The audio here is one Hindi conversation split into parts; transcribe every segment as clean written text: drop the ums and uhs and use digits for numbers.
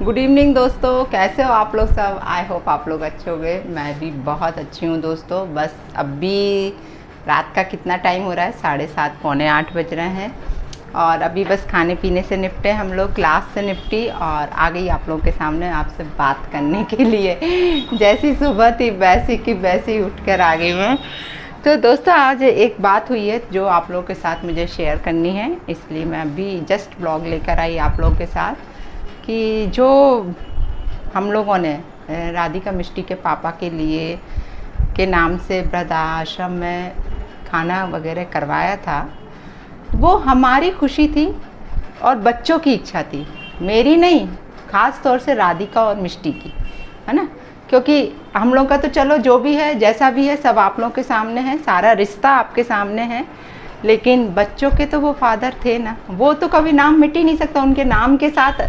गुड इवनिंग दोस्तों, कैसे हो आप लोग सब। आई होप आप लोग अच्छे हो गए। मैं भी बहुत अच्छी हूँ दोस्तों। बस अभी रात का कितना टाइम हो रहा है, 7:30 पौने 8 बज रहे हैं। और अभी बस खाने पीने से निपटे हम लोग, क्लास से निपटी और आ गई आप लोगों के सामने आपसे बात करने के लिए। जैसी सुबह थी वैसी की वैसी उठ कर आ गई मैं। तो दोस्तों आज एक बात हुई है जो आप लोगों के साथ मुझे शेयर करनी है, इसलिए मैं अभी जस्ट ब्लॉग लेकर आई आप लोगों के साथ कि जो हम लोगों ने राधिका मिष्टी के पापा के लिए के नाम से वृद्धाश्रम में खाना वगैरह करवाया था, वो हमारी खुशी थी और बच्चों की इच्छा थी, मेरी नहीं, ख़ास तौर से राधिका और मिष्टी की, है ना। क्योंकि हम लोग का तो चलो जो भी है जैसा भी है सब आप लोगों के सामने है, सारा रिश्ता आपके सामने है, लेकिन बच्चों के तो वो फादर थे ना, वो तो कभी नाम मिट ही नहीं सकता। उनके नाम के साथ,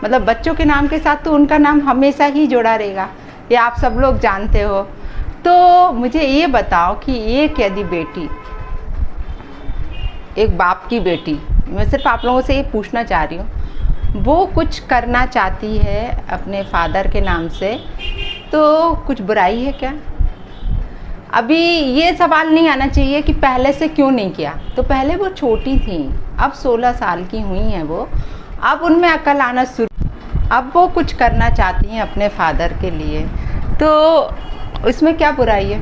मतलब बच्चों के नाम के साथ तो उनका नाम हमेशा ही जुड़ा रहेगा, ये आप सब लोग जानते हो। तो मुझे ये बताओ कि एक यदि बेटी, एक बाप की बेटी, मैं सिर्फ आप लोगों से ये पूछना चाह रही हूँ, वो कुछ करना चाहती है अपने फादर के नाम से, तो कुछ बुराई है क्या। अभी ये सवाल नहीं आना चाहिए कि पहले से क्यों नहीं किया, तो पहले वो छोटी थी, अब 16 साल की हुई हैं वो, अब उनमें अकल आना शुरू, अब वो कुछ करना चाहती हैं अपने फादर के लिए, तो इसमें क्या बुराई है,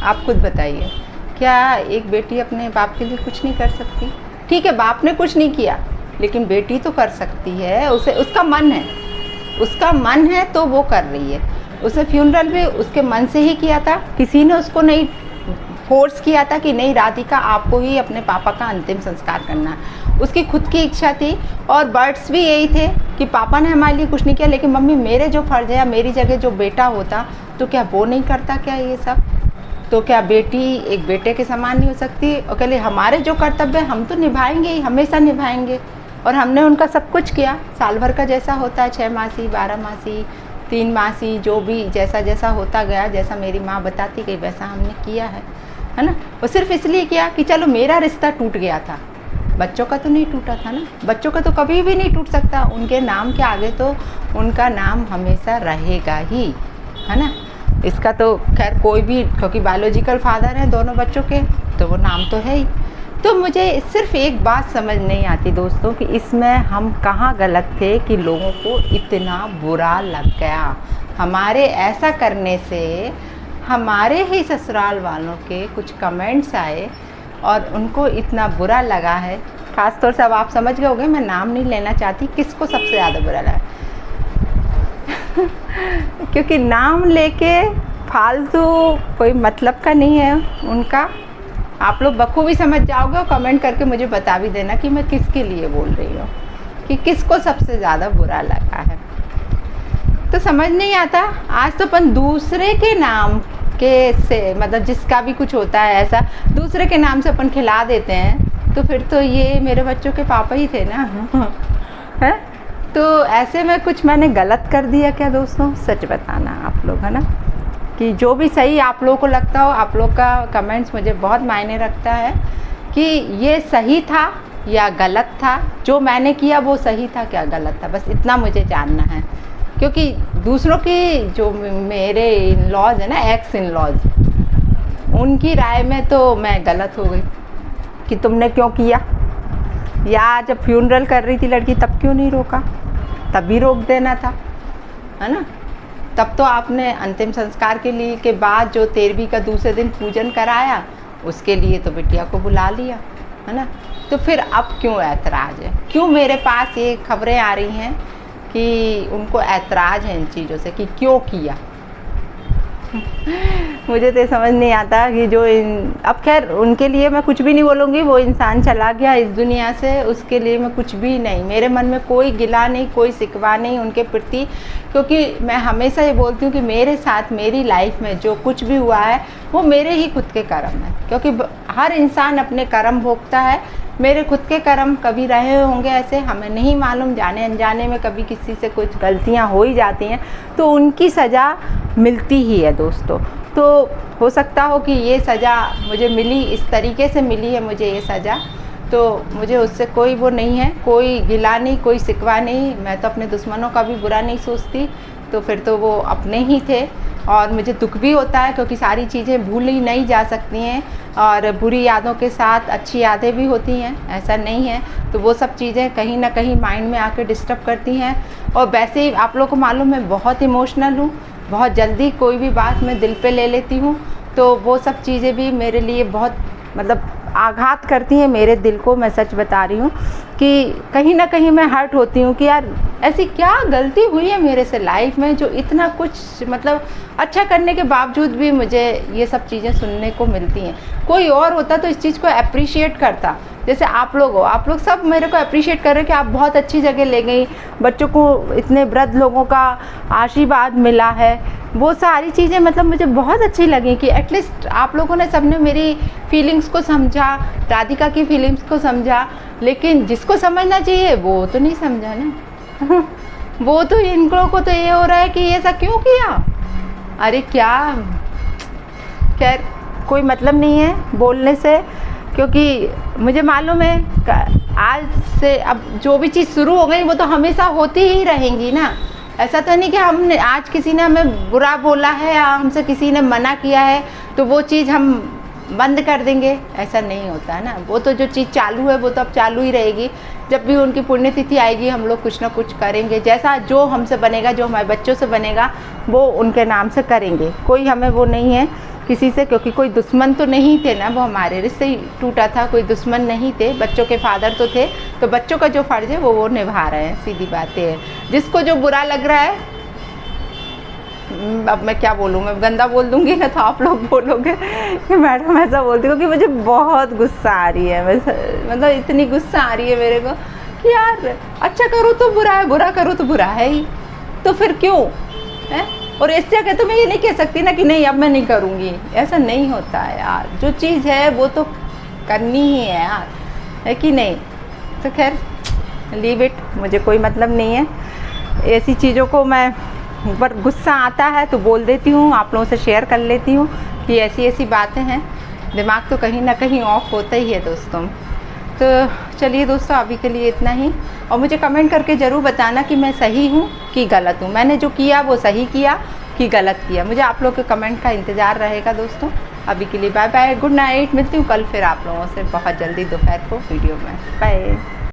आप खुद बताइए। क्या एक बेटी अपने बाप के लिए कुछ नहीं कर सकती। ठीक है, बाप ने कुछ नहीं किया लेकिन बेटी तो कर सकती है, उसे उसका मन है, उसका मन है तो वो कर रही है। उसने फ्यूनरल भी उसके मन से ही किया था, किसी ने उसको नहीं फोर्स किया था कि नहीं राधिका आपको ही अपने पापा का अंतिम संस्कार करना है, उसकी खुद की इच्छा थी। और बर्ड्स भी यही थे कि पापा ने हमारे लिए कुछ नहीं किया, लेकिन मम्मी मेरे जो फ़र्ज़ है या मेरी जगह जो बेटा होता तो क्या वो नहीं करता क्या ये सब। तो क्या बेटी एक बेटे के समान नहीं हो सकती। और कह हमारे जो कर्तव्य हम तो निभाएंगे ही, हमेशा निभाएंगे। और हमने उनका सब कुछ किया, साल भर का जैसा होता है, 6 मासी, 12 मासी, 3 मासी, जो भी जैसा जैसा होता गया, जैसा मेरी माँ बताती गई वैसा हमने किया है ना। वो सिर्फ इसलिए किया कि चलो मेरा रिश्ता टूट गया था, बच्चों का तो नहीं टूटा था ना, बच्चों का तो कभी भी नहीं टूट सकता, उनके नाम के आगे तो उनका नाम हमेशा रहेगा ही, है ना। इसका तो खैर कोई भी, क्योंकि बायोलॉजिकल फादर हैं दोनों बच्चों के, तो वो नाम तो है ही। तो मुझे सिर्फ एक बात समझ नहीं आती दोस्तों कि इसमें हम कहाँ गलत थे कि लोगों को इतना बुरा लग गया। हमारे ऐसा करने से हमारे ही ससुराल वालों के कुछ कमेंट्स आए और उनको इतना बुरा लगा है। ख़ास तौर से अब आप समझ गए होंगे, मैं नाम नहीं लेना चाहती, किसको सबसे ज़्यादा बुरा लगा। क्योंकि नाम लेके फालतू कोई मतलब का नहीं है उनका। आप लोग बखूबी समझ जाओगे और कमेंट करके मुझे बता भी देना कि मैं किसके लिए बोल रही हूँ, कि किसको सबसे ज़्यादा बुरा लगा है। तो समझ नहीं आता, आज तो अपन दूसरे के नाम के से, मतलब जिसका भी कुछ होता है ऐसा दूसरे के नाम से अपन खिला देते हैं, तो फिर तो ये मेरे बच्चों के पापा ही थे ना। है तो ऐसे में कुछ मैंने गलत कर दिया क्या दोस्तों, सच बताना आप लोग, है ना। कि जो भी सही आप लोगों को लगता हो, आप लोग का कमेंट्स मुझे बहुत मायने रखता है कि ये सही था या गलत था, जो मैंने किया वो सही था क्या गलत था, बस इतना मुझे जानना है। क्योंकि दूसरों की, जो मेरे इन लॉज है ना, एक्स इन लॉज, उनकी राय में तो मैं गलत हो गई कि तुमने क्यों किया, या जब फ्यूनरल कर रही थी लड़की तब क्यों नहीं रोका, तब भी रोक देना था, है ना। तब तो आपने अंतिम संस्कार के लिए के बाद जो 13वीं का दूसरे दिन पूजन कराया, उसके लिए तो बिटिया को बुला लिया, है ना। तो फिर अब क्यों ऐतराज़ है, क्यों मेरे पास ये खबरें आ रही हैं कि उनको ऐतराज़ है इन चीज़ों से कि क्यों किया। मुझे तो समझ नहीं आता कि जो अब खैर उनके लिए मैं कुछ भी नहीं बोलूँगी, वो इंसान चला गया इस दुनिया से, उसके लिए मैं कुछ भी नहीं, मेरे मन में कोई गिला नहीं, कोई शिकवा नहीं उनके प्रति। क्योंकि मैं हमेशा ये बोलती हूँ कि मेरे साथ मेरी लाइफ में जो कुछ भी हुआ है वो मेरे ही खुद के कर्म है, क्योंकि हर इंसान अपने कर्म भोगता है। मेरे खुद के कर्म कभी रहे होंगे ऐसे, हमें नहीं मालूम, जाने अनजाने में कभी किसी से कुछ गलतियां हो ही जाती हैं, तो उनकी सज़ा मिलती ही है दोस्तों। तो हो सकता हो कि ये सज़ा मुझे मिली, इस तरीके से मिली है मुझे ये सज़ा, तो मुझे उससे कोई वो नहीं है, कोई गिला नहीं, कोई शिकवा नहीं। मैं तो अपने दुश्मनों का भी बुरा नहीं सोचती, तो फिर तो वो अपने ही थे। और मुझे दुख भी होता है क्योंकि सारी चीज़ें भूली नहीं जा सकती हैं, और बुरी यादों के साथ अच्छी यादें भी होती हैं, ऐसा नहीं है। तो वो सब चीज़ें कहीं ना कहीं माइंड में आके डिस्टर्ब करती हैं। और वैसे ही आप लोगों को मालूम मैं बहुत इमोशनल हूँ, बहुत जल्दी कोई भी बात मैं दिल पे ले लेती हूँ। तो वो सब चीज़ें भी मेरे लिए बहुत मतलब आघात करती हैं मेरे दिल को। मैं सच बता रही हूँ कि कहीं ना कहीं मैं हर्ट होती हूँ कि यार ऐसी क्या गलती हुई है मेरे से लाइफ में, जो इतना कुछ मतलब अच्छा करने के बावजूद भी मुझे ये सब चीज़ें सुनने को मिलती हैं। कोई और होता तो इस चीज़ को अप्रिशिएट करता, जैसे आप लोग हो, आप लोग सब मेरे को अप्रिशिएट कर रहे हैं कि आप बहुत अच्छी जगह ले गई, बच्चों को इतने वृद्ध लोगों का आशीर्वाद मिला है। वो सारी चीज़ें मतलब मुझे बहुत अच्छी लगी कि एटलीस्ट आप लोगों ने सबने मेरी फीलिंग्स को समझा, राधिका की फीलिंग्स को समझा। लेकिन जिसको समझना चाहिए वो तो नहीं समझा ना वो तो इन लोगों को तो ये हो रहा है कि ऐसा क्यों किया। अरे क्या, खैर कोई मतलब नहीं है बोलने से, क्योंकि मुझे मालूम है आज से अब जो भी चीज़ शुरू हो गई वो तो हमेशा होती ही रहेंगी ना। ऐसा तो नहीं कि हमने आज किसी ने हमें बुरा बोला है या हमसे किसी ने मना किया है तो वो चीज़ हम बंद कर देंगे, ऐसा नहीं होता है ना। वो तो जो चीज़ चालू है वो तो अब चालू ही रहेगी। जब भी उनकी पुण्यतिथि आएगी हम लोग कुछ ना कुछ करेंगे, जैसा जो हमसे बनेगा, जो हमारे बच्चों से बनेगा वो उनके नाम से करेंगे। कोई हमें वो नहीं है किसी से, क्योंकि कोई दुश्मन तो नहीं थे ना, वो हमारे रिश्ते ही टूटा था, कोई दुश्मन नहीं थे। बच्चों के फादर तो थे, तो बच्चों का जो फ़र्ज़ है वो निभा रहे हैं, सीधी बात है। जिसको जो बुरा लग रहा है, अब मैं क्या बोलूँ, मैं गंदा बोल दूँगी ना तो आप लोग बोलोगे कि मैडम ऐसा बोलती, क्योंकि मुझे बहुत गुस्सा आ रही है। मतलब इतनी गुस्सा आ रही है मेरे को कि यार अच्छा करो तो बुरा है, बुरा करो तो बुरा है ही, तो फिर क्यों है। और इस जगह तो मैं ये नहीं कह सकती ना कि नहीं अब मैं नहीं करूँगी, ऐसा नहीं होता है यार। जो चीज़ है वो तो करनी ही है यार, है कि नहीं। तो खैर लीव इट, मुझे कोई मतलब नहीं है ऐसी चीज़ों को। मैं पर गुस्सा आता है तो बोल देती हूँ, आप लोगों से शेयर कर लेती हूँ कि ऐसी ऐसी बातें हैं। दिमाग तो कहीं ना कहीं ऑफ होता ही है दोस्तों। तो चलिए दोस्तों, अभी के लिए इतना ही। और मुझे कमेंट करके ज़रूर बताना कि मैं सही हूँ कि गलत हूँ, मैंने जो किया वो सही किया कि गलत किया। मुझे आप लोग के कमेंट का इंतज़ार रहेगा दोस्तों। अभी के लिए बाय बाय, गुड नाइट। मिलती हूँ कल फिर आप लोगों से बहुत जल्दी दोपहर को वीडियो में। बाय।